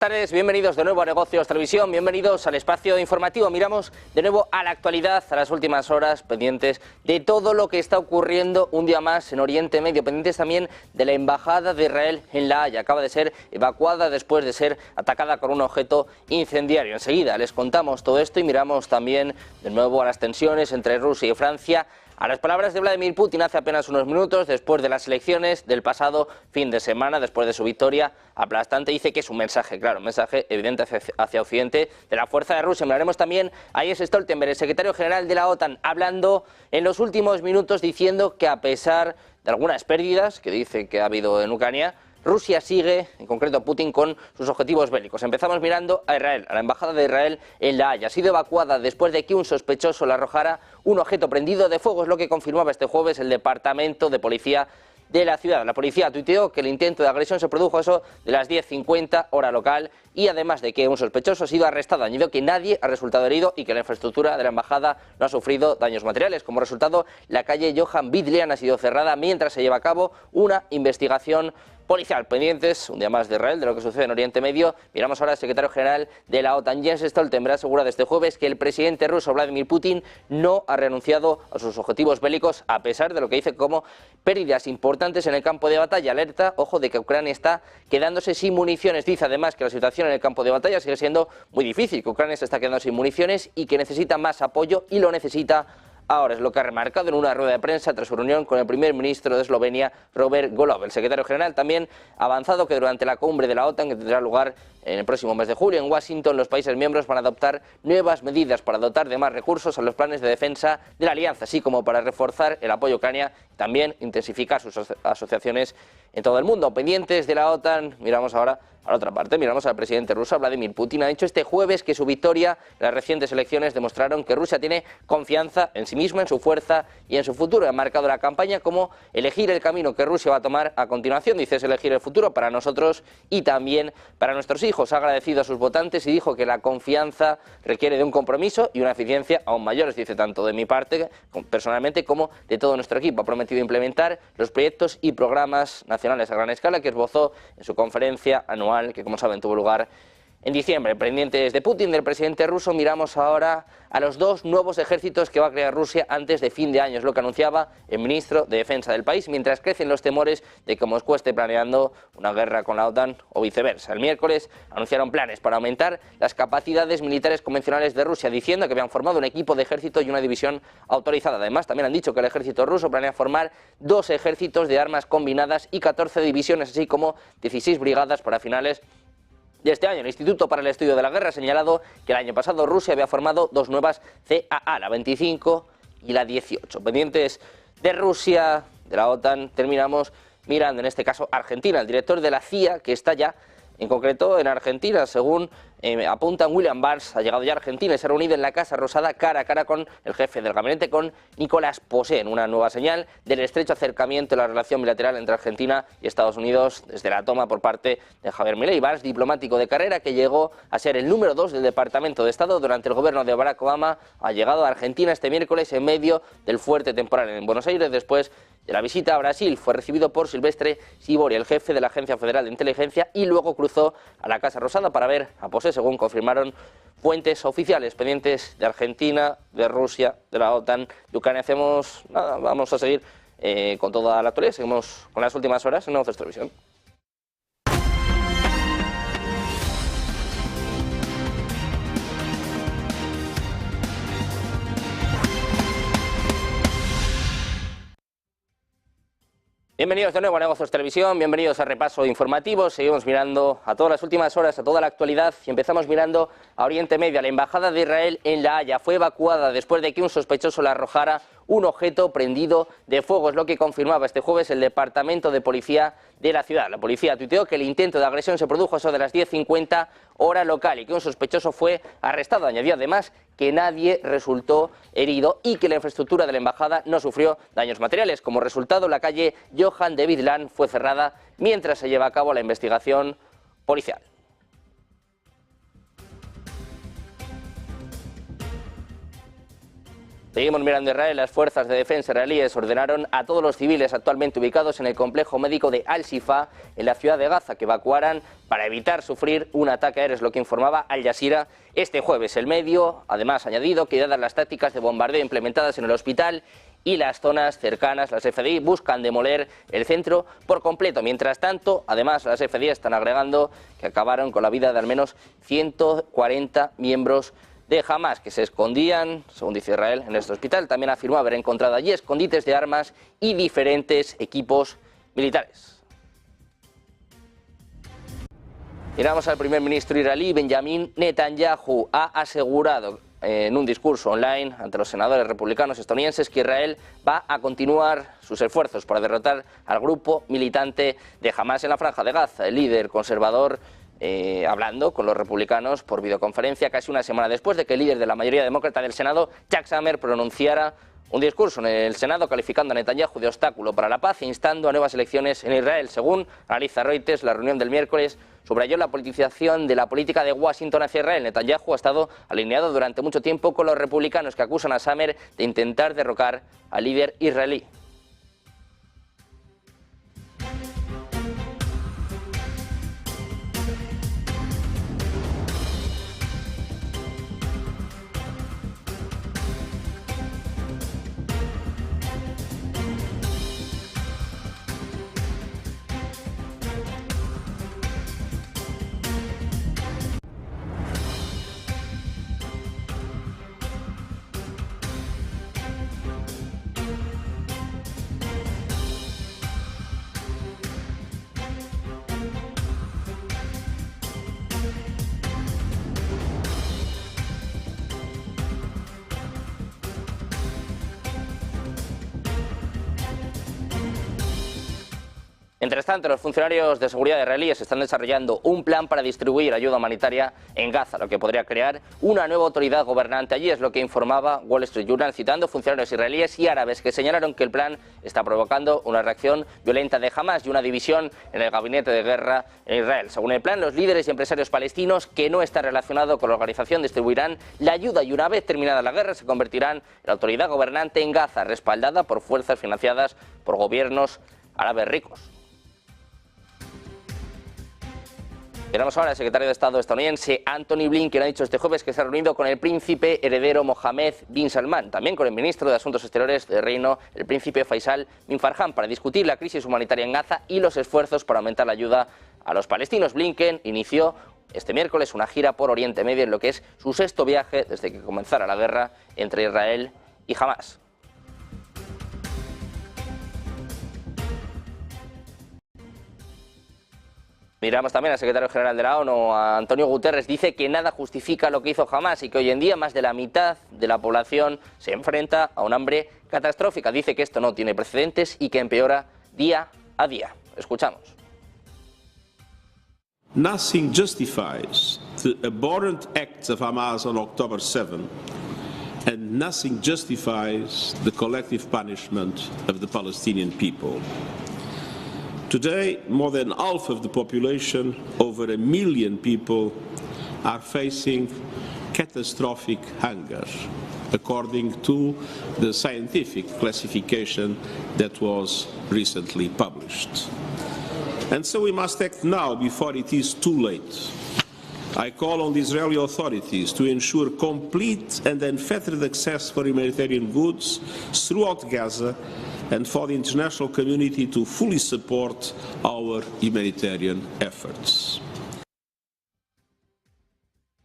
Buenas tardes, bienvenidos de nuevo a Negocios Televisión, bienvenidos al espacio informativo. Miramos de nuevo a la actualidad, a las últimas horas, pendientes de todo lo que está ocurriendo un día más en Oriente Medio, pendientes también de la embajada de Israel en La Haya. Acaba de ser evacuada después de ser atacada con un objeto incendiario. Enseguida les contamos todo esto y miramos también de nuevo a las tensiones entre Rusia y Francia, a las palabras de Vladimir Putin hace apenas unos minutos, después de las elecciones del pasado fin de semana, después de su victoria aplastante. Dice que es un mensaje, claro, un mensaje evidente hacia Occidente de la fuerza de Rusia. Hablaremos también a Jens Stoltenberg, el secretario general de la OTAN, hablando en los últimos minutos, diciendo que a pesar de algunas pérdidas que dice que ha habido en Ucrania, Rusia sigue, en concreto Putin, con sus objetivos bélicos. Empezamos mirando a Israel, a la embajada de Israel en La Haya. Ha sido evacuada después de que un sospechoso le arrojara un objeto prendido de fuego, es lo que confirmaba este jueves el Departamento de Policía de la ciudad. La policía tuiteó que el intento de agresión se produjo a eso de las 10:50 hora local y además de que un sospechoso ha sido arrestado. Añadió que nadie ha resultado herido y que la infraestructura de la embajada no ha sufrido daños materiales. Como resultado, la calle Johan Bidlian ha sido cerrada mientras se lleva a cabo una investigación policial. Pendientes un día más de Israel, de lo que sucede en Oriente Medio. Miramos ahora al secretario general de la OTAN, Jens Stoltenberg, asegura este jueves que el presidente ruso Vladimir Putin no ha renunciado a sus objetivos bélicos a pesar de lo que dice como pérdidas importantes en el campo de batalla. Alerta, ojo, de que Ucrania está quedándose sin municiones. Dice además que la situación en el campo de batalla sigue siendo muy difícil, que Ucrania se está quedando sin municiones y que necesita más apoyo y lo necesita ahora. Es lo que ha remarcado en una rueda de prensa tras su reunión con el primer ministro de Eslovenia, Robert Golob. El secretario general también ha avanzado que durante la cumbre de la OTAN, que tendrá lugar en el próximo mes de julio en Washington, los países miembros van a adoptar nuevas medidas para dotar de más recursos a los planes de defensa de la alianza, así como para reforzar el apoyo a Ucrania y también intensificar sus asociaciones en todo el mundo. Pendientes de la OTAN, miramos ahora a la otra parte, miramos al presidente ruso, Vladimir Putin. Ha dicho este jueves que su victoria en las recientes elecciones demostraron que Rusia tiene confianza en sí misma, en su fuerza y en su futuro. Ha marcado la campaña como elegir el camino que Rusia va a tomar a continuación. Dice, es elegir el futuro para nosotros y también para nuestros hijos. Ha agradecido a sus votantes y dijo que la confianza requiere de un compromiso y una eficiencia aún mayores. Dice, tanto de mi parte, personalmente, como de todo nuestro equipo. Ha prometido implementar los proyectos y programas nacionales a gran escala que esbozó en su conferencia anual, que como saben tuvo lugar en diciembre. Pendientes de Putin, del presidente ruso, miramos ahora a los dos nuevos ejércitos que va a crear Rusia antes de fin de año. Es lo que anunciaba el ministro de Defensa del país, mientras crecen los temores de que Moscú esté planeando una guerra con la OTAN o viceversa. El miércoles anunciaron planes para aumentar las capacidades militares convencionales de Rusia, diciendo que habían formado un equipo de ejército y una división autorizada. Además, también han dicho que el ejército ruso planea formar 2 ejércitos de armas combinadas y 14 divisiones, así como 16 brigadas para finales de este año. El Instituto para el Estudio de la Guerra ha señalado que el año pasado Rusia había formado 2 nuevas CAA, la 25 y la 18. Pendientes de Rusia, de la OTAN, terminamos mirando en este caso Argentina. El director de la CIA, que está ya en concreto en Argentina, según apuntan, William Barr ha llegado ya a Argentina y se ha reunido en la Casa Rosada cara a cara con el jefe del gabinete, con Nicolás Posé, una nueva señal del estrecho acercamiento de la relación bilateral entre Argentina y Estados Unidos desde la toma por parte de Javier Milei. Barr, diplomático de carrera que llegó a ser el número 2 del Departamento de Estado durante el gobierno de Barack Obama, ha llegado a Argentina este miércoles en medio del fuerte temporal en Buenos Aires. Después de la visita a Brasil fue recibido por Silvestre Sibori, el jefe de la Agencia Federal de Inteligencia, y luego cruzó a la Casa Rosada para ver a Posé, según confirmaron fuentes oficiales. Pendientes de Argentina, de Rusia, de la OTAN, de Ucrania. Vamos a seguir con toda la actualidad. Seguimos con las últimas horas en Negocios Televisión. Bienvenidos de nuevo a Negocios Televisión, bienvenidos a Repaso Informativo. Seguimos mirando a todas las últimas horas, a toda la actualidad, y empezamos mirando a Oriente Medio. La embajada de Israel en La Haya fue evacuada después de que un sospechoso le arrojara un objeto prendido de fuego. Es lo que confirmaba este jueves el Departamento de Policía de la ciudad. La policía tuiteó que el intento de agresión se produjo a eso de las 10:50 hora local y que un sospechoso fue arrestado. Añadió además que nadie resultó herido y que la infraestructura de la embajada no sufrió daños materiales. Como resultado, la calle Johan de Bidlian fue cerrada mientras se lleva a cabo la investigación policial. Seguimos mirando a Israel. Las fuerzas de defensa israelíes ordenaron a todos los civiles actualmente ubicados en el complejo médico de Al-Shifa, en la ciudad de Gaza, que evacuaran para evitar sufrir un ataque aéreo, es lo que informaba Al Jazeera este jueves. El medio, además, ha añadido que dadas las tácticas de bombardeo implementadas en el hospital y las zonas cercanas, las FDI buscan demoler el centro por completo. Mientras tanto, además, las FDI están agregando que acabaron con la vida de al menos 140 miembros de Hamas, que se escondían, según dice Israel, en este hospital. También afirmó haber encontrado allí escondites de armas y diferentes equipos militares. Miramos al primer ministro israelí, Benjamin Netanyahu, ha asegurado en un discurso online ante los senadores republicanos estadounidenses que Israel va a continuar sus esfuerzos para derrotar al grupo militante de Hamas en la Franja de Gaza. El líder conservador hablando con los republicanos por videoconferencia casi una semana después de que el líder de la mayoría demócrata del Senado, Chuck Schumer, pronunciara un discurso en el Senado calificando a Netanyahu de obstáculo para la paz e instando a nuevas elecciones en Israel. Según analiza Reuters, la reunión del miércoles subrayó la politización de la política de Washington hacia Israel. Netanyahu ha estado alineado durante mucho tiempo con los republicanos que acusan a Schumer de intentar derrocar al líder israelí. Mientras tanto, los funcionarios de seguridad israelíes están desarrollando un plan para distribuir ayuda humanitaria en Gaza, lo que podría crear una nueva autoridad gobernante allí, es lo que informaba Wall Street Journal, citando funcionarios israelíes y árabes que señalaron que el plan está provocando una reacción violenta de Hamas y una división en el gabinete de guerra en Israel. Según el plan, los líderes y empresarios palestinos que no están relacionados con la organización distribuirán la ayuda y una vez terminada la guerra se convertirán en la autoridad gobernante en Gaza, respaldada por fuerzas financiadas por gobiernos árabes ricos. Miramos ahora al secretario de Estado estadounidense Antony Blinken ha dicho este jueves que se ha reunido con el príncipe heredero Mohammed bin Salman, también con el ministro de Asuntos Exteriores del Reino, el príncipe Faisal bin Farhan, para discutir la crisis humanitaria en Gaza y los esfuerzos para aumentar la ayuda a los palestinos. Blinken inició este miércoles una gira por Oriente Medio en lo que es su sexto viaje desde que comenzara la guerra entre Israel y Hamas. Miramos también al secretario general de la ONU, a Antonio Guterres, dice que nada justifica lo que hizo Hamas y que hoy en día más de la mitad de la población se enfrenta a un hambre catastrófica. Dice que esto no tiene precedentes y que empeora día a día. Escuchamos. Nothing justifies the abhorrent acts of Hamas on October 7, and nothing justifies the collective punishment of the Palestinian people. Today, more than half of the population, over 1 million people, are facing catastrophic hunger, according to the scientific classification that was recently published. And so we must act now before it is too late. I call on the Israeli authorities to ensure complete and unfettered access for humanitarian goods throughout Gaza and for the international community to fully support our humanitarian efforts.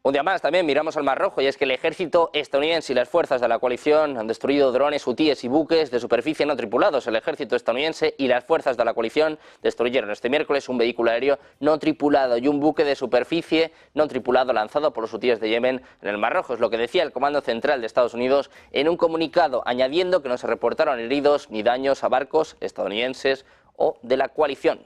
Un día más también miramos al Mar Rojo y es que el ejército estadounidense y las fuerzas de la coalición han destruido drones hutíes y buques de superficie no tripulados. El ejército estadounidense y las fuerzas de la coalición destruyeron este miércoles un vehículo aéreo no tripulado y un buque de superficie no tripulado lanzado por los hutíes de Yemen en el Mar Rojo. Es lo que decía el Comando Central de Estados Unidos en un comunicado, añadiendo que no se reportaron heridos ni daños a barcos estadounidenses o de la coalición.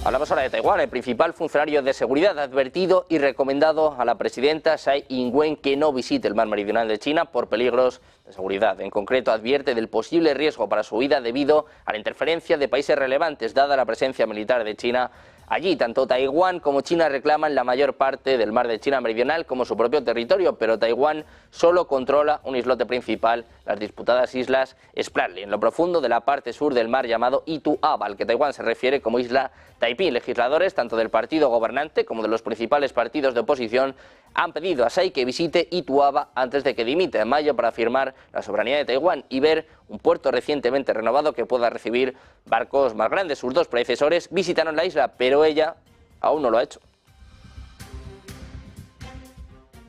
Hablamos ahora de Taiwán. El principal funcionario de seguridad ha advertido y recomendado a la presidenta Tsai Ing-wen que no visite el mar meridional de China por peligros de seguridad. En concreto, advierte del posible riesgo para su vida debido a la interferencia de países relevantes, dada la presencia militar de China Allí, tanto Taiwán como China reclaman la mayor parte del mar de China Meridional como su propio territorio, pero Taiwán solo controla un islote principal, las disputadas islas Spratly, en lo profundo de la parte sur del mar llamado Itu-Aba, al que Taiwán se refiere como isla Taiping. Legisladores, tanto del partido gobernante como de los principales partidos de oposición, han pedido a Tsai que visite Itu-Aba antes de que dimita en mayo para afirmar la soberanía de Taiwán y ver un puerto recientemente renovado que pueda recibir barcos más grandes. Sus dos predecesores visitaron la isla, pero ella aún no lo ha hecho.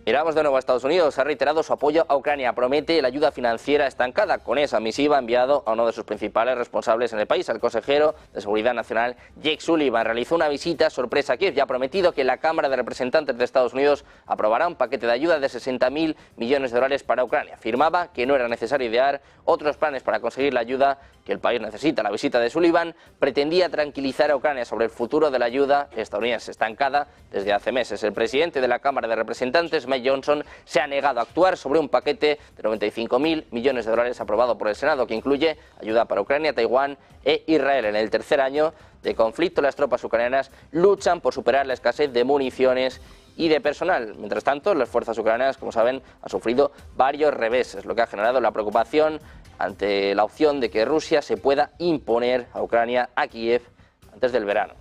Miramos de nuevo a Estados Unidos. Ha reiterado su apoyo a Ucrania. Promete la ayuda financiera estancada. Con esa misiva ha enviado a uno de sus principales responsables en el país, al consejero de Seguridad Nacional, Jake Sullivan. Realizó una visita sorpresa a Kiev y ha prometido que la Cámara de Representantes de Estados Unidos aprobará un paquete de ayuda de 60.000 millones de dólares para Ucrania. Afirmaba que no era necesario idear otros planes para conseguir la ayuda que el país necesita. La visita de Sullivan pretendía tranquilizar a Ucrania sobre el futuro de la ayuda estadounidense estancada desde hace meses. El presidente de la Cámara de Representantes, Mike Johnson, se ha negado a actuar sobre un paquete de 95.000 millones de dólares aprobado por el Senado, que incluye ayuda para Ucrania, Taiwán e Israel. En el tercer año de conflicto, las tropas ucranianas luchan por superar la escasez de municiones y de personal. Mientras tanto, las fuerzas ucranianas, como saben, han sufrido varios reveses, lo que ha generado la preocupación ante la opción de que Rusia se pueda imponer a Ucrania, a Kiev, antes del verano.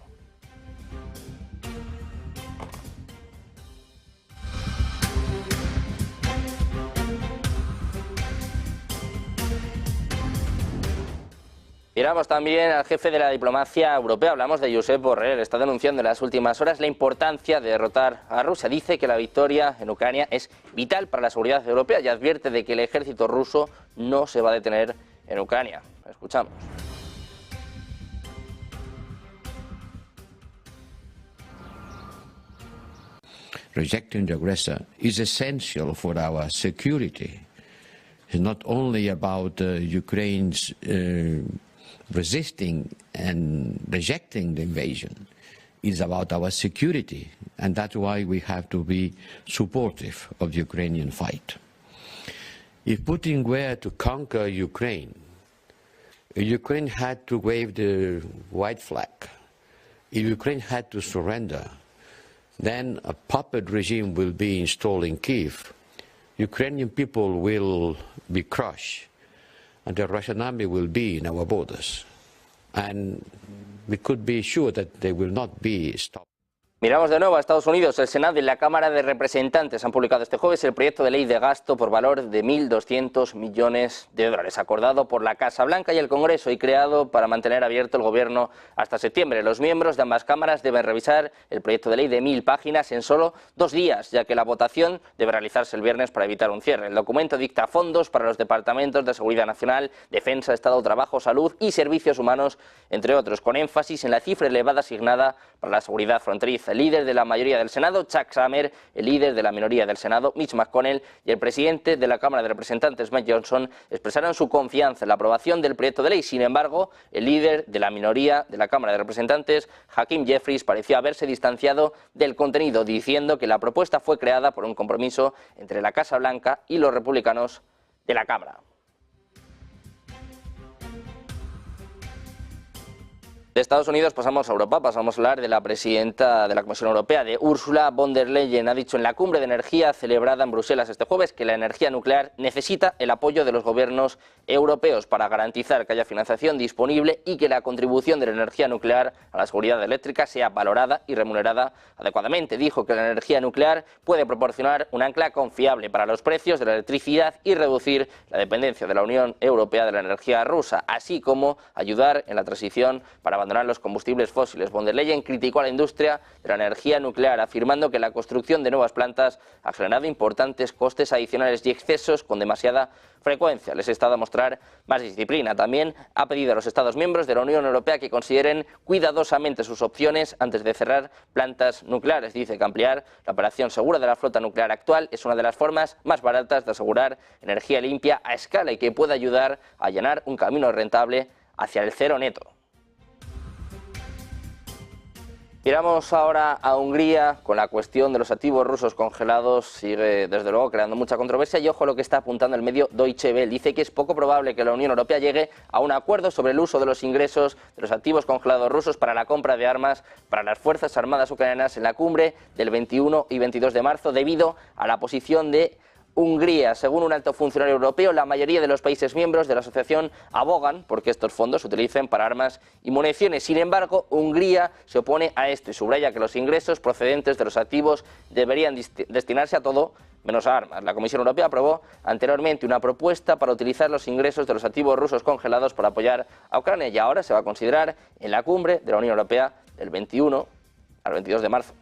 Miramos también al jefe de la diplomacia europea, hablamos de Josep Borrell. Está denunciando en las últimas horas la importancia de derrotar a Rusia. Dice que la victoria en Ucrania es vital para la seguridad europea y advierte de que el ejército ruso no se va a detener en Ucrania. Escuchamos. Rejecting the aggressor is essential for our security. It's not only about Ukraine's resisting and rejecting the invasion. It's about our security, and that's why we have to be supportive of the Ukrainian fight. If Putin were to conquer Ukraine, Ukraine had to wave the white flag. If Ukraine had to surrender, then a puppet regime will be installed in Kyiv. Ukrainian people will be crushed, and the Russian army will be in our borders. And we could be sure that they will not be stopped. Miramos de nuevo a Estados Unidos. El Senado y la Cámara de Representantes han publicado este jueves el proyecto de ley de gasto por valor de 1.200 millones de dólares, acordado por la Casa Blanca y el Congreso y creado para mantener abierto el gobierno hasta septiembre. Los miembros de ambas cámaras deben revisar el proyecto de ley de 1.000 páginas en solo 2 días, ya que la votación debe realizarse el viernes para evitar un cierre. El documento dicta fondos para los departamentos de Seguridad Nacional, Defensa, Estado, Trabajo, Salud y Servicios Humanos, entre otros, con énfasis en la cifra elevada asignada para la seguridad fronteriza. El líder de la mayoría del Senado, Chuck Schumer, el líder de la minoría del Senado, Mitch McConnell, y el presidente de la Cámara de Representantes, Mike Johnson, expresaron su confianza en la aprobación del proyecto de ley. Sin embargo, el líder de la minoría de la Cámara de Representantes, Hakeem Jeffries, pareció haberse distanciado del contenido, diciendo que la propuesta fue creada por un compromiso entre la Casa Blanca y los republicanos de la Cámara. De Estados Unidos pasamos a Europa, pasamos a hablar de la presidenta de la Comisión Europea, de Ursula von der Leyen. Ha dicho en la cumbre de energía celebrada en Bruselas este jueves que la energía nuclear necesita el apoyo de los gobiernos europeos para garantizar que haya financiación disponible y que la contribución de la energía nuclear a la seguridad eléctrica sea valorada y remunerada adecuadamente. Dijo que la energía nuclear puede proporcionar un ancla confiable para los precios de la electricidad y reducir la dependencia de la Unión Europea de la energía rusa, así como ayudar en la transición para abandonar los combustibles fósiles. Von der Leyen criticó a la industria de la energía nuclear, afirmando que la construcción de nuevas plantas ha generado importantes costes adicionales y excesos con demasiada frecuencia. Les está a mostrar más disciplina. También ha pedido a los Estados miembros de la Unión Europea que consideren cuidadosamente sus opciones antes de cerrar plantas nucleares. Dice que ampliar la operación segura de la flota nuclear actual es una de las formas más baratas de asegurar energía limpia a escala y que puede ayudar a allanar un camino rentable hacia el cero neto. Miramos ahora a Hungría con la cuestión de los activos rusos congelados. Sigue, desde luego, creando mucha controversia y ojo lo que está apuntando el medio Deutsche Welle. Dice que es poco probable que la Unión Europea llegue a un acuerdo sobre el uso de los ingresos de los activos congelados rusos para la compra de armas para las Fuerzas Armadas ucranianas en la cumbre del 21 y 22 de marzo debido a la posición de Hungría. Según un alto funcionario europeo, la mayoría de los países miembros de la asociación abogan porque estos fondos se utilicen para armas y municiones. Sin embargo, Hungría se opone a esto y subraya que los ingresos procedentes de los activos deberían destinarse a todo menos a armas. La Comisión Europea aprobó anteriormente una propuesta para utilizar los ingresos de los activos rusos congelados para apoyar a Ucrania y ahora se va a considerar en la cumbre de la Unión Europea del 21 al 22 de marzo.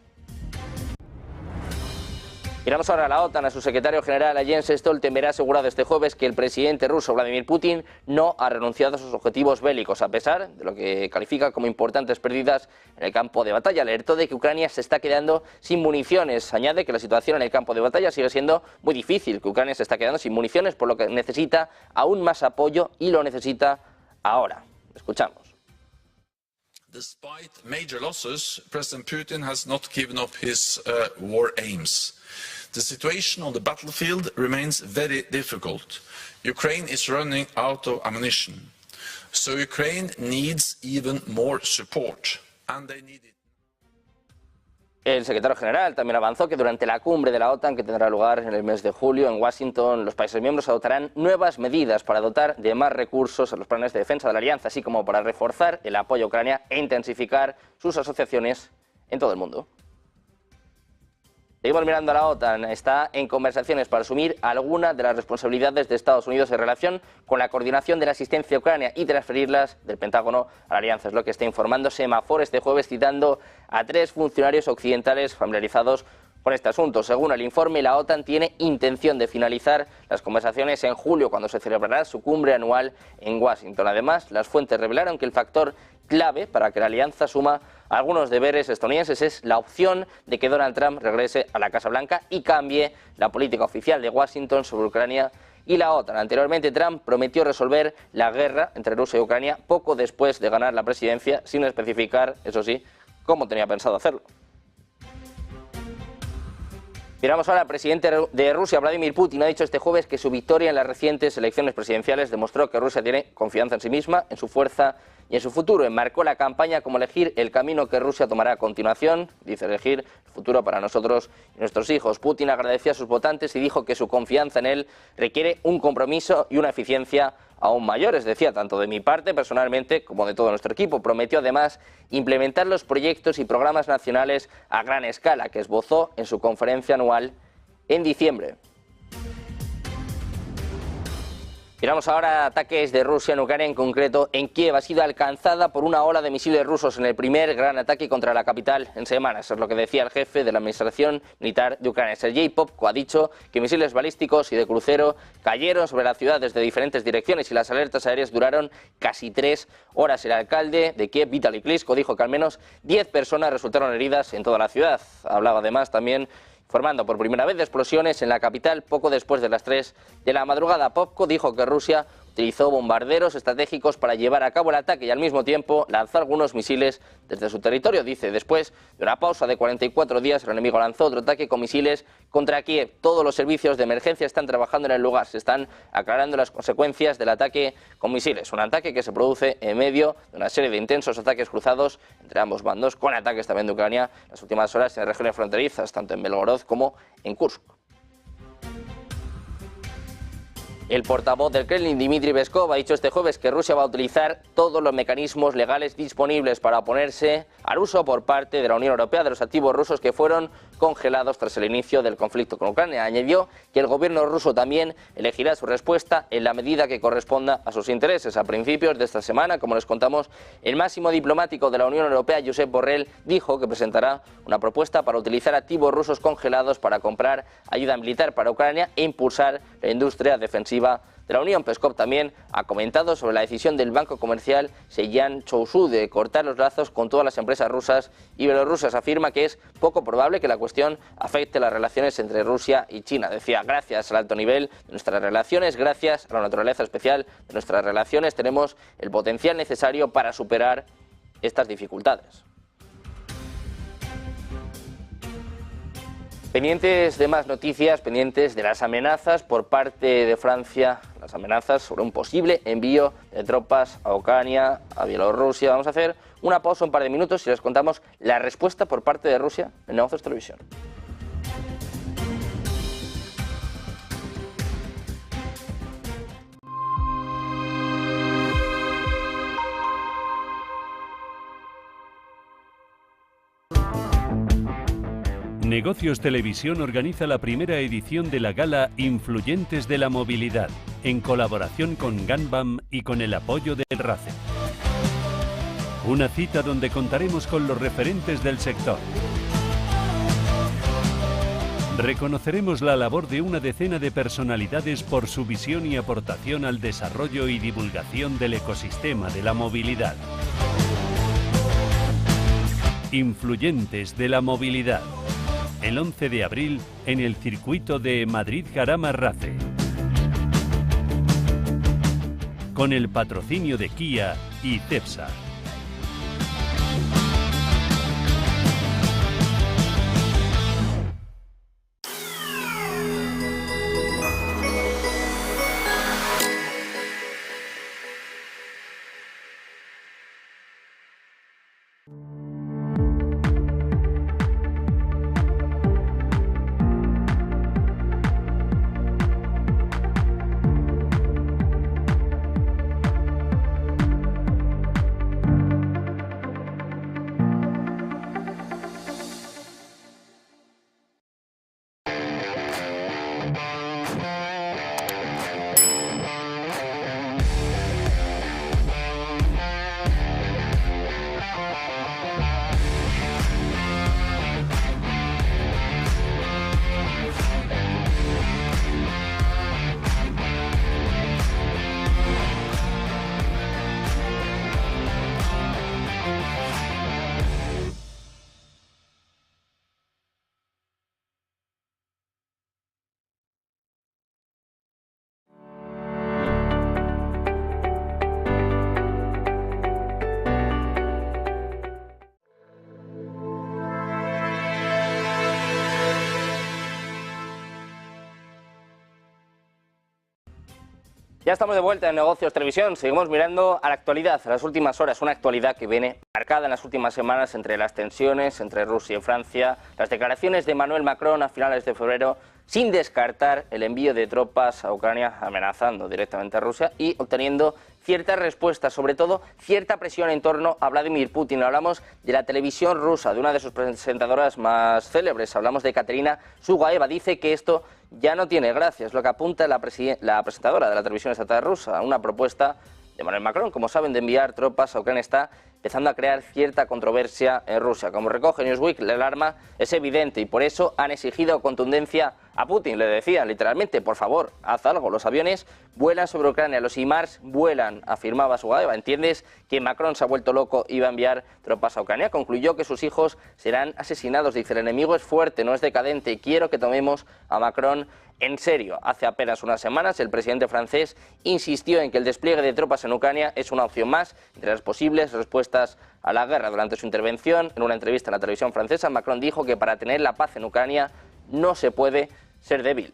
Miramos ahora a la OTAN. A su secretario general, a Jens Stoltenberg, ha asegurado este jueves que el presidente ruso Vladimir Putin no ha renunciado a sus objetivos bélicos, a pesar de lo que califica como importantes pérdidas en el campo de batalla. Alertó de que Ucrania se está quedando sin municiones. Añade que la situación en el campo de batalla sigue siendo muy difícil, que Ucrania se está quedando sin municiones, por lo que necesita aún más apoyo y lo necesita ahora. Escuchamos. Despite major losses, President Putin has not given up his war aims. The situation on the battlefield remains very difficult. Ukraine is running out of ammunition, so Ukraine needs even more support, and they need it. El secretario general también avanzó que durante la cumbre de la OTAN, que tendrá lugar en el mes de julio en Washington, los países miembros adoptarán nuevas medidas para dotar de más recursos a los planes de defensa de la alianza, así como para reforzar el apoyo a Ucrania e intensificar sus asociaciones en todo el mundo. Seguimos mirando a la OTAN. Está en conversaciones para asumir algunas de las responsabilidades de Estados Unidos en relación con la coordinación de la asistencia a Ucrania y transferirlas del Pentágono a la alianza. Es lo que está informando Semafor este jueves, citando a 3 funcionarios occidentales familiarizados con este asunto. Según el informe, la OTAN tiene intención de finalizar las conversaciones en julio, cuando se celebrará su cumbre anual en Washington. Además, las fuentes revelaron que el factor clave para que la alianza asuma algunos deberes estadounidenses es la opción de que Donald Trump regrese a la Casa Blanca y cambie la política oficial de Washington sobre Ucrania y la OTAN. Anteriormente, Trump prometió resolver la guerra entre Rusia y Ucrania poco después de ganar la presidencia, sin especificar, eso sí, cómo tenía pensado hacerlo. Miramos ahora al presidente de Rusia, Vladimir Putin. Ha dicho este jueves que su victoria en las recientes elecciones presidenciales demostró que Rusia tiene confianza en sí misma, en su fuerza y en su futuro. Enmarcó la campaña como elegir el camino que Rusia tomará a continuación. Dice elegir el futuro para nosotros y nuestros hijos. Putin agradeció a sus votantes y dijo que su confianza en él requiere un compromiso y una eficiencia aún mayores. Decía, tanto de mi parte personalmente como de todo nuestro equipo. Prometió además implementar los proyectos y programas nacionales a gran escala que esbozó en su conferencia anual en diciembre. Miramos ahora a ataques de Rusia en Ucrania, en concreto en Kiev. Ha sido alcanzada por una ola de misiles rusos en el primer gran ataque contra la capital en semanas. Es lo que decía el jefe de la administración militar de Ucrania. Sergei Popko ha dicho que misiles balísticos y de crucero cayeron sobre la ciudad desde diferentes direcciones y las alertas aéreas duraron casi 3 horas. El alcalde de Kiev, Vitaly Klitschko, dijo que al menos 10 personas resultaron heridas en toda la ciudad. Hablaba además también informando por primera vez de explosiones en la capital poco después de las 3 de la madrugada. Popko dijo que Rusia utilizó bombarderos estratégicos para llevar a cabo el ataque y al mismo tiempo lanzó algunos misiles desde su territorio. Dice, después de una pausa de 44 días, el enemigo lanzó otro ataque con misiles contra Kiev. Todos los servicios de emergencia están trabajando en el lugar. Se están aclarando las consecuencias del ataque con misiles. Un ataque que se produce en medio de una serie de intensos ataques cruzados entre ambos bandos, con ataques también de Ucrania en las últimas horas en regiones fronterizas, tanto en Belgorod como en Kursk. El portavoz del Kremlin, Dmitry Peskov, ha dicho este jueves que Rusia va a utilizar todos los mecanismos legales disponibles para oponerse al uso por parte de la Unión Europea de los activos rusos que fueron congelados tras el inicio del conflicto con Ucrania. Añadió que el gobierno ruso también elegirá su respuesta en la medida que corresponda a sus intereses. A principios de esta semana, como les contamos, el máximo diplomático de la Unión Europea, Josep Borrell, dijo que presentará una propuesta para utilizar activos rusos congelados para comprar ayuda militar para Ucrania e impulsar la industria defensiva de la Unión. Peskov también ha comentado sobre la decisión del banco comercial Seiyan Chousu de cortar los lazos con todas las empresas rusas y bielorrusas. Afirma que es poco probable que la cuestión afecte las relaciones entre Rusia y China. Decía, gracias al alto nivel de nuestras relaciones, gracias a la naturaleza especial de nuestras relaciones, tenemos el potencial necesario para superar estas dificultades. Pendientes de más noticias, pendientes de las amenazas por parte de Francia, las amenazas sobre un posible envío de tropas a Ucrania, a Bielorrusia. Vamos a hacer una pausa un par de minutos y les contamos la respuesta por parte de Rusia en Negocios Televisión. Negocios Televisión organiza la primera edición de la gala Influyentes de la Movilidad, en colaboración con Ganbam y con el apoyo de RACE. Una cita donde contaremos con los referentes del sector. Reconoceremos la labor de una decena de personalidades por su visión y aportación al desarrollo y divulgación del ecosistema de la movilidad. Influyentes de la Movilidad. El 11 de abril en el circuito de Madrid-Jarama-RACE. Con el patrocinio de Kia y Cepsa. Ya estamos de vuelta en Negocios Televisión, seguimos mirando a la actualidad, a las últimas horas, una actualidad que viene marcada en las últimas semanas entre las tensiones entre Rusia y Francia, las declaraciones de Emmanuel Macron a finales de febrero, sin descartar el envío de tropas a Ucrania, amenazando directamente a Rusia y obteniendo ciertas respuestas, sobre todo cierta presión en torno a Vladimir Putin. Hablamos de la televisión rusa, de una de sus presentadoras más célebres, hablamos de Katerina Zugaeva, dice que esto ya no tiene gracia, es lo que apunta la presentadora de la televisión estatal rusa, una propuesta de Emmanuel Macron, como saben, de enviar tropas a Ucrania está empezando a crear cierta controversia en Rusia. Como recoge Newsweek, la alarma es evidente y por eso han exigido contundencia a Putin. Le decían literalmente, por favor, haz algo. Los aviones vuelan sobre Ucrania, los HIMARS vuelan, afirmaba Zugaeva. ¿Entiendes que Macron se ha vuelto loco y va a enviar tropas a Ucrania? Concluyó que sus hijos serán asesinados. Dice, el enemigo es fuerte, no es decadente. Quiero que tomemos a Macron en serio. Hace apenas unas semanas el presidente francés insistió en que el despliegue de tropas en Ucrania es una opción más entre las posibles respuestas a la guerra. Durante su intervención en una entrevista en la televisión francesa, Macron dijo que para tener la paz en Ucrania no se puede ser débil.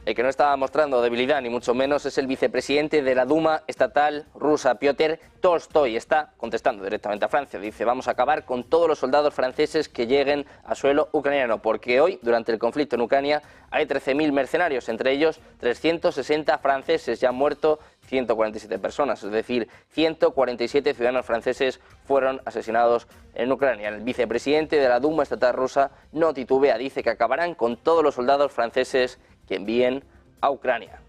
El que no estaba mostrando debilidad, ni mucho menos, es el vicepresidente de la Duma estatal rusa, Piotr Tolstoy. Está contestando directamente a Francia. Dice, vamos a acabar con todos los soldados franceses que lleguen a suelo ucraniano, porque hoy, durante el conflicto en Ucrania, hay 13.000 mercenarios, entre ellos 360 franceses. Ya han muerto 147 personas, es decir, 147 ciudadanos franceses fueron asesinados en Ucrania. El vicepresidente de la Duma estatal rusa no titubea, dice que acabarán con todos los soldados franceses que envíen a Ucrania.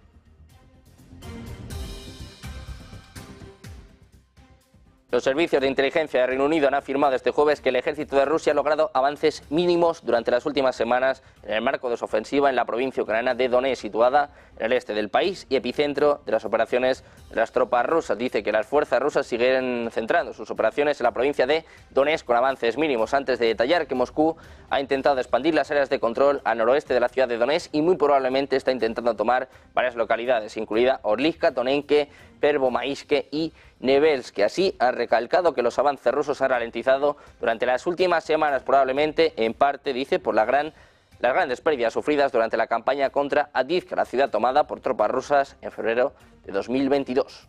Los servicios de inteligencia de Reino Unido han afirmado este jueves que el ejército de Rusia ha logrado avances mínimos durante las últimas semanas en el marco de su ofensiva en la provincia ucraniana de Donetsk, situada en el este del país y epicentro de las operaciones de las tropas rusas. Dice que las fuerzas rusas siguen centrando sus operaciones en la provincia de Donetsk con avances mínimos, antes de detallar que Moscú ha intentado expandir las áreas de control al noroeste de la ciudad de Donetsk y muy probablemente está intentando tomar varias localidades, incluida Orlivka, Tonenke, Pervomaiske y Nevels, que así ha recalcado que los avances rusos han ralentizado durante las últimas semanas, probablemente en parte, dice, por las grandes pérdidas sufridas durante la campaña contra Avdiivka, la ciudad tomada por tropas rusas en febrero de 2022.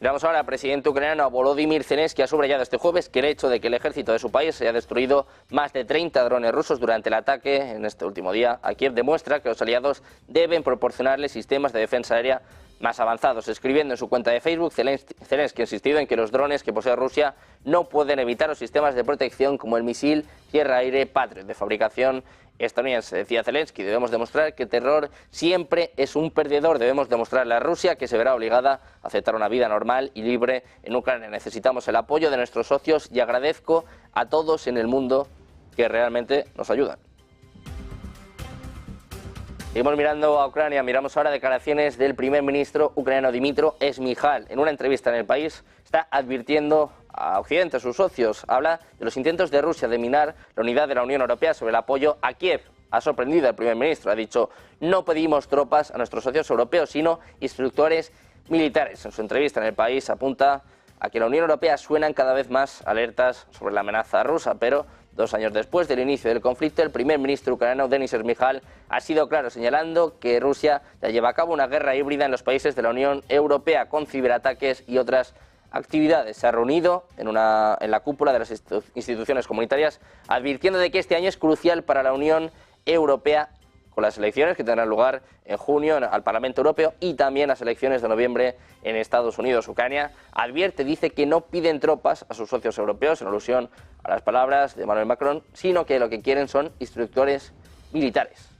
Miramos ahora al presidente ucraniano Volodymyr Zelensky, ha subrayado este jueves que el hecho de que el ejército de su país haya destruido más de 30 drones rusos durante el ataque en este último día a Kiev demuestra que los aliados deben proporcionarles sistemas de defensa aérea más avanzados. Escribiendo en su cuenta de Facebook, Zelensky ha insistido en que los drones que posee Rusia no pueden evitar los sistemas de protección como el misil tierra-aire Patriot de fabricación estadounidense. Decía Zelensky, debemos demostrar que terror siempre es un perdedor. Debemos demostrarle a Rusia que se verá obligada a aceptar una vida normal y libre en Ucrania. Necesitamos el apoyo de nuestros socios y agradezco a todos en el mundo que realmente nos ayudan. Seguimos mirando a Ucrania, miramos ahora declaraciones del primer ministro ucraniano Dmytro Šmyhal. En una entrevista en El País está advirtiendo a Occidente, a sus socios, habla de los intentos de Rusia de minar la unidad de la Unión Europea sobre el apoyo a Kiev. Ha sorprendido al primer ministro, ha dicho, no pedimos tropas a nuestros socios europeos, sino instructores militares. En su entrevista en El País apunta a que la Unión Europea suenan cada vez más alertas sobre la amenaza rusa, pero 2 años después del inicio del conflicto, el primer ministro ucraniano Denis Šmyhal ha sido claro, señalando que Rusia ya lleva a cabo una guerra híbrida en los países de la Unión Europea con ciberataques y otras actividades. Se ha reunido en la cúpula de las instituciones comunitarias, advirtiendo de que este año es crucial para la Unión Europea, con las elecciones que tendrán lugar en junio al Parlamento Europeo y también las elecciones de noviembre en Estados Unidos. Ucrania advierte, dice que no piden tropas a sus socios europeos, en alusión a las palabras de Emmanuel Macron, sino que lo que quieren son instructores militares.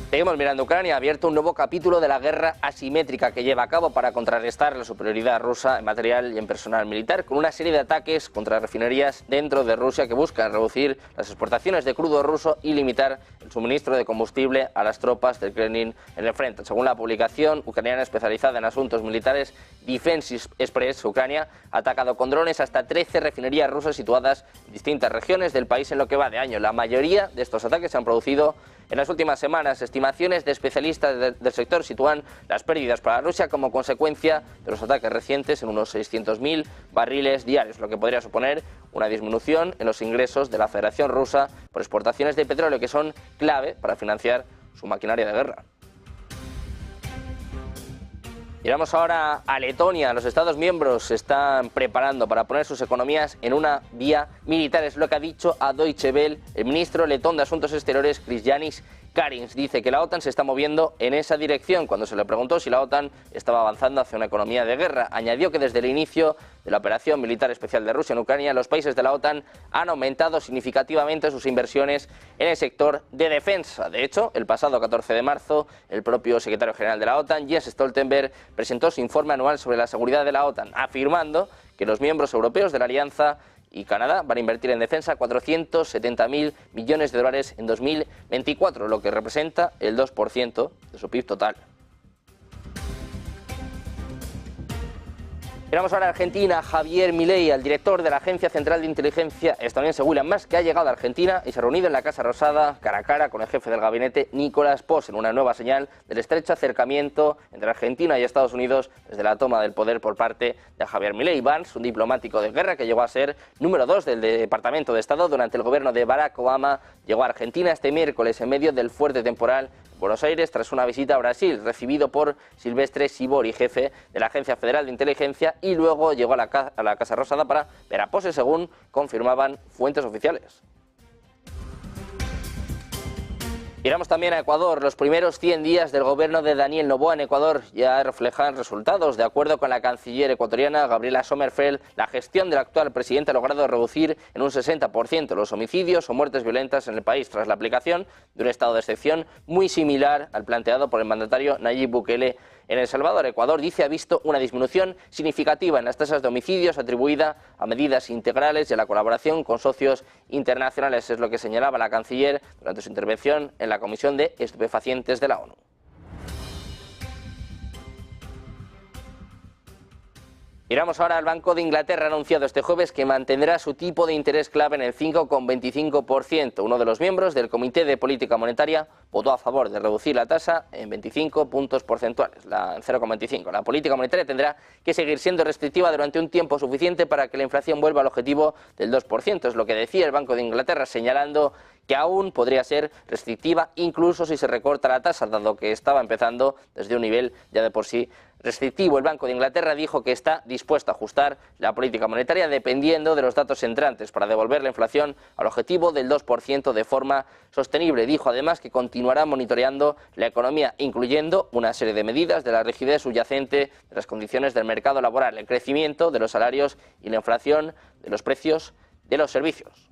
Seguimos mirando. Ucrania ha abierto un nuevo capítulo de la guerra asimétrica que lleva a cabo para contrarrestar la superioridad rusa en material y en personal militar, con una serie de ataques contra refinerías dentro de Rusia que buscan reducir las exportaciones de crudo ruso y limitar el suministro de combustible a las tropas del Kremlin en el frente. Según la publicación ucraniana especializada en asuntos militares Defense Express, Ucrania ha atacado con drones hasta 13 refinerías rusas situadas en distintas regiones del país en lo que va de año. La mayoría de estos ataques se han producido en las últimas semanas. Estimaciones de especialistas del sector sitúan las pérdidas para Rusia como consecuencia de los ataques recientes en unos 600.000 barriles diarios, lo que podría suponer una disminución en los ingresos de la Federación Rusa por exportaciones de petróleo que son clave para financiar su maquinaria de guerra. Miramos ahora a Letonia. Los Estados miembros se están preparando para poner sus economías en una vía militar. Es lo que ha dicho a Deutsche Welle el ministro letón de Asuntos Exteriores, Krišjānis Kariņš. Dice que la OTAN se está moviendo en esa dirección. Cuando se le preguntó si la OTAN estaba avanzando hacia una economía de guerra, añadió que desde el inicio de la operación militar especial de Rusia en Ucrania, los países de la OTAN han aumentado significativamente sus inversiones en el sector de defensa. De hecho, el pasado 14 de marzo, el propio secretario general de la OTAN, Jens Stoltenberg, presentó su informe anual sobre la seguridad de la OTAN, afirmando que los miembros europeos de la alianza y Canadá van a invertir en defensa 470.000 millones de dólares en 2024, lo que representa el 2% de su PIB total. Miramos ahora a Argentina. Javier Milei, el director de la Agencia Central de Inteligencia estadounidense William Burns, que ha llegado a Argentina y se ha reunido en la Casa Rosada cara a cara con el jefe del gabinete Nicolás Posse, en una nueva señal del estrecho acercamiento entre Argentina y Estados Unidos desde la toma del poder por parte de Javier Milei. Burns, un diplomático de guerra que llegó a ser número 2 del Departamento de Estado durante el gobierno de Barack Obama, llegó a Argentina este miércoles en medio del fuerte temporal Buenos Aires tras una visita a Brasil, recibido por Silvestre Sibori, jefe de la Agencia Federal de Inteligencia, y luego llegó a la Casa Rosada para ver a Posse, según confirmaban fuentes oficiales. Miramos también a Ecuador. Los primeros 100 días del gobierno de Daniel Noboa en Ecuador ya reflejan resultados. De acuerdo con la canciller ecuatoriana Gabriela Sommerfeld, la gestión del actual presidente ha logrado reducir en un 60% los homicidios o muertes violentas en el país, tras la aplicación de un estado de excepción muy similar al planteado por el mandatario Nayib Bukele en El Salvador. Ecuador, dice, ha visto una disminución significativa en las tasas de homicidios atribuida a medidas integrales y a la colaboración con socios internacionales. Es lo que señalaba la canciller durante su intervención en la Comisión de Estupefacientes de la ONU. Miramos ahora al Banco de Inglaterra. Ha anunciado este jueves que mantendrá su tipo de interés clave en el 5,25%. Uno de los miembros del Comité de Política Monetaria votó a favor de reducir la tasa en 25 puntos porcentuales, en 0,25. La política monetaria tendrá que seguir siendo restrictiva durante un tiempo suficiente para que la inflación vuelva al objetivo del 2%, es lo que decía el Banco de Inglaterra, señalando que aún podría ser restrictiva incluso si se recorta la tasa, dado que estaba empezando desde un nivel ya de por sí restrictivo. El Banco de Inglaterra dijo que está dispuesto a ajustar la política monetaria dependiendo de los datos entrantes para devolver la inflación al objetivo del 2% de forma sostenible. Dijo además que continuará monitoreando la economía, incluyendo una serie de medidas de la rigidez subyacente de las condiciones del mercado laboral, el crecimiento de los salarios y la inflación de los precios de los servicios.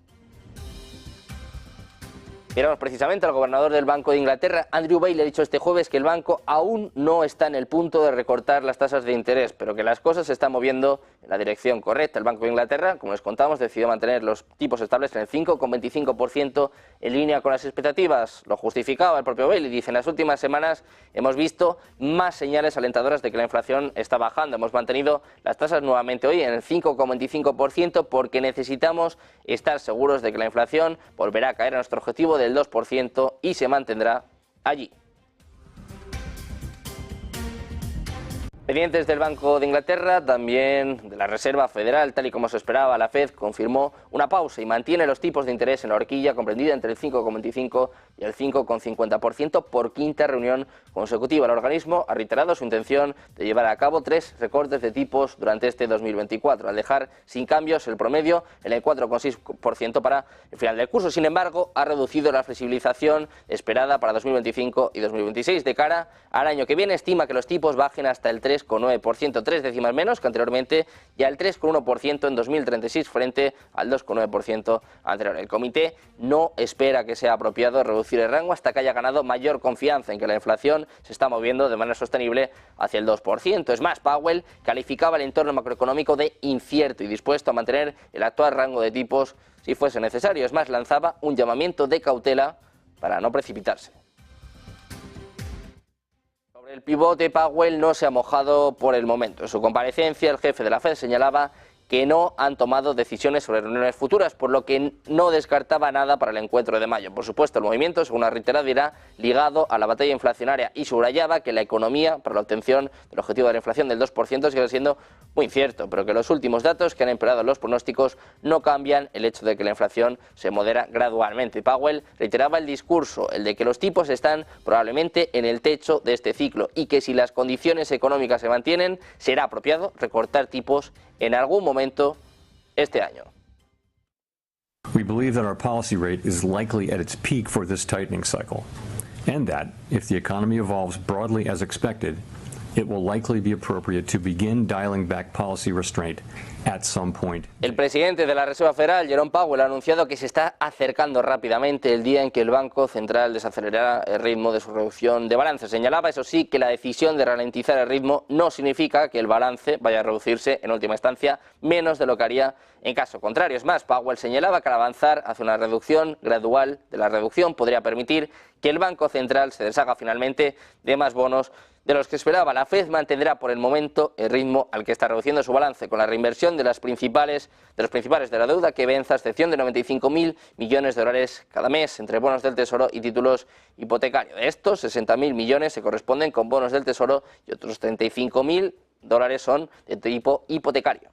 Miramos precisamente al gobernador del Banco de Inglaterra, Andrew Bailey, ha dicho este jueves que el banco aún no está en el punto de recortar las tasas de interés, pero que las cosas se están moviendo en la dirección correcta. El Banco de Inglaterra, como les contamos, decidió mantener los tipos estables en el 5,25% en línea con las expectativas. Lo justificaba el propio Bailey. Dice, en las últimas semanas hemos visto más señales alentadoras de que la inflación está bajando. Hemos mantenido las tasas nuevamente hoy en el 5,25% porque necesitamos estar seguros de que la inflación volverá a caer a nuestro objetivo del 2% y se mantendrá allí. Pendientes del Banco de Inglaterra, también de la Reserva Federal, tal y como se esperaba, la FED confirmó una pausa y mantiene los tipos de interés en la horquilla comprendida entre el 5,25 y el 5,50% por quinta reunión consecutiva. El organismo ha reiterado su intención de llevar a cabo 3 recortes de tipos durante este 2024, al dejar sin cambios el promedio en el 4,6% para el final del curso. Sin embargo, ha reducido la flexibilización esperada para 2025 y 2026. De cara al año que viene, estima que los tipos bajen hasta el 3,9%, 3 décimas menos que anteriormente, y al 3,1% en 2036 frente al 2,9% anterior. El comité no espera que sea apropiado reducir el rango hasta que haya ganado mayor confianza en que la inflación se está moviendo de manera sostenible hacia el 2%. Es más, Powell calificaba el entorno macroeconómico de incierto y dispuesto a mantener el actual rango de tipos si fuese necesario. Es más, lanzaba un llamamiento de cautela para no precipitarse. El pivote Powell no se ha mojado por el momento. En su comparecencia, el jefe de la FED señalaba que no han tomado decisiones sobre reuniones futuras, por lo que no descartaba nada para el encuentro de mayo. Por supuesto, el movimiento, según ha reiterado, irá ligado a la batalla inflacionaria y subrayaba que la economía para la obtención del objetivo de la inflación del 2% sigue siendo muy incierto, pero que los últimos datos que han empeorado los pronósticos no cambian el hecho de que la inflación se modera gradualmente. Powell reiteraba el discurso, el de que los tipos están probablemente en el techo de este ciclo y que si las condiciones económicas se mantienen, será apropiado recortar tipos en algún momento este año. We believe that our policy rate is likely at its peak for this tightening cycle, and that if the economy evolves broadly as expected, it will likely be appropriate to begin dialing back policy restraint at some point. El presidente de la Reserva Federal, Jerome Powell, ha anunciado que se está acercando rápidamente el día en que el Banco Central desacelerará el ritmo de su reducción de balance. Señalaba, eso sí, que la decisión de ralentizar el ritmo no significa que el balance vaya a reducirse en última instancia menos de lo que haría en caso contrario. Es más, Powell señalaba que al avanzar hacia una reducción gradual de la reducción podría permitir que el Banco Central se deshaga finalmente de más bonos de los que esperaba. La FED mantendrá por el momento el ritmo al que está reduciendo su balance, con la reinversión de los principales de la deuda que vence, a excepción de 95.000 millones de dólares cada mes entre bonos del Tesoro y títulos hipotecarios. De estos, 60.000 millones se corresponden con bonos del Tesoro y otros 35.000 dólares son de tipo hipotecario.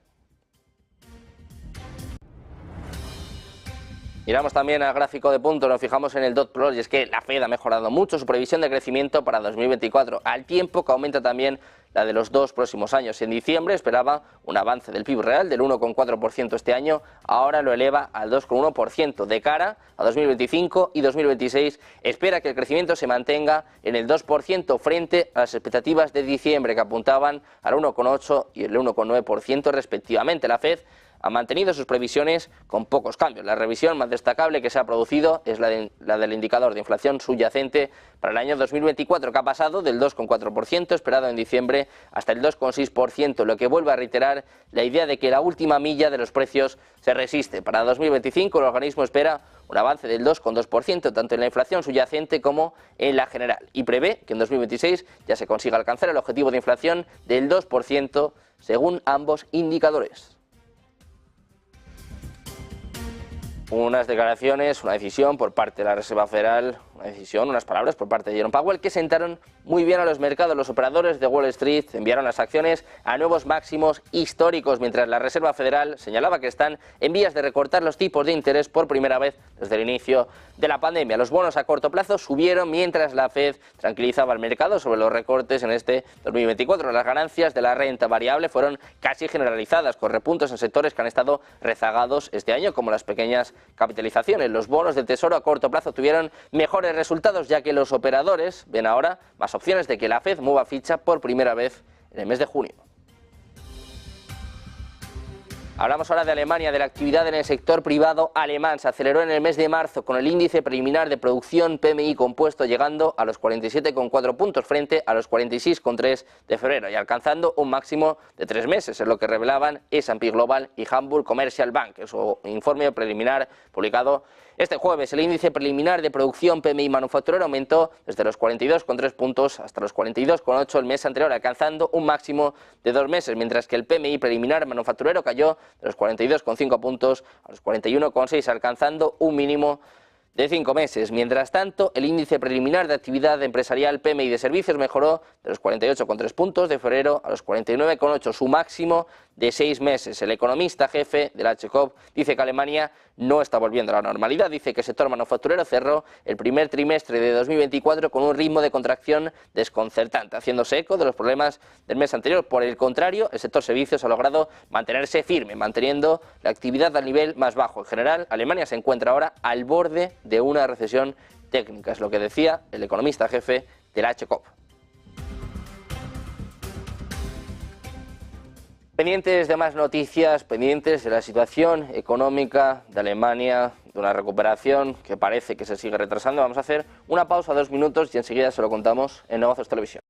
Miramos también al gráfico de puntos, nos fijamos en el dot plot y es que la FED ha mejorado mucho su previsión de crecimiento para 2024, al tiempo que aumenta también la de los 2 próximos años. En diciembre esperaba un avance del PIB real del 1,4% este año, ahora lo eleva al 2,1%. De cara a 2025 y 2026 espera que el crecimiento se mantenga en el 2% frente a las expectativas de diciembre que apuntaban al 1,8% y el 1,9% respectivamente. La FED ha mantenido sus previsiones con pocos cambios. La revisión más destacable que se ha producido es la del indicador de inflación subyacente para el año 2024, que ha pasado del 2,4% esperado en diciembre hasta el 2,6%, lo que vuelve a reiterar la idea de que la última milla de los precios se resiste. Para 2025 el organismo espera un avance del 2,2%, tanto en la inflación subyacente como en la general, y prevé que en 2026 ya se consiga alcanzar el objetivo de inflación del 2% según ambos indicadores. Unas declaraciones, una decisión por parte de la Reserva Federal, una una decisión, unas palabras por parte de Jerome Powell que sentaron muy bien a los mercados. Los operadores de Wall Street enviaron las acciones a nuevos máximos históricos, mientras la Reserva Federal señalaba que están en vías de recortar los tipos de interés por primera vez desde el inicio de la pandemia. Los bonos a corto plazo subieron mientras la Fed tranquilizaba al mercado sobre los recortes en este 2024. Las ganancias de la renta variable fueron casi generalizadas, con repuntos en sectores que han estado rezagados este año, como las pequeñas capitalizaciones. Los bonos del Tesoro a corto plazo tuvieron mejores resultados, ya que los operadores ven ahora más opciones de que la Fed mueva ficha por primera vez en el mes de junio. Hablamos ahora de Alemania, de la actividad en el sector privado alemán. Se aceleró en el mes de marzo con el índice preliminar de producción PMI compuesto llegando a los 47,4 puntos frente a los 46,3 de febrero y alcanzando un máximo de 3 meses, es lo que revelaban S&P Global y Hamburg Commercial Bank en su informe preliminar publicado este jueves. El índice preliminar de producción PMI manufacturero aumentó desde los 42,3 puntos hasta los 42,8 el mes anterior, alcanzando un máximo de 2 meses, mientras que el PMI preliminar manufacturero cayó de los 42,5 puntos a los 41,6, alcanzando un mínimo de 5 meses. Mientras tanto, el índice preliminar de actividad empresarial PMI de servicios mejoró de los 48,3 puntos de febrero a los 49,8, su máximo de 6 meses. El economista jefe de la HCOP dice que Alemania no está volviendo a la normalidad. Dice que el sector manufacturero cerró el primer trimestre de 2024 con un ritmo de contracción desconcertante, haciéndose eco de los problemas del mes anterior. Por el contrario, el sector servicios ha logrado mantenerse firme, manteniendo la actividad al nivel más bajo. En general, Alemania se encuentra ahora al borde de una recesión técnica, es lo que decía el economista jefe de la HCOP. Pendientes de más noticias, pendientes de la situación económica de Alemania, de una recuperación que parece que se sigue retrasando. Vamos a hacer una pausa de 2 minutos y enseguida se lo contamos en Negocios Televisión.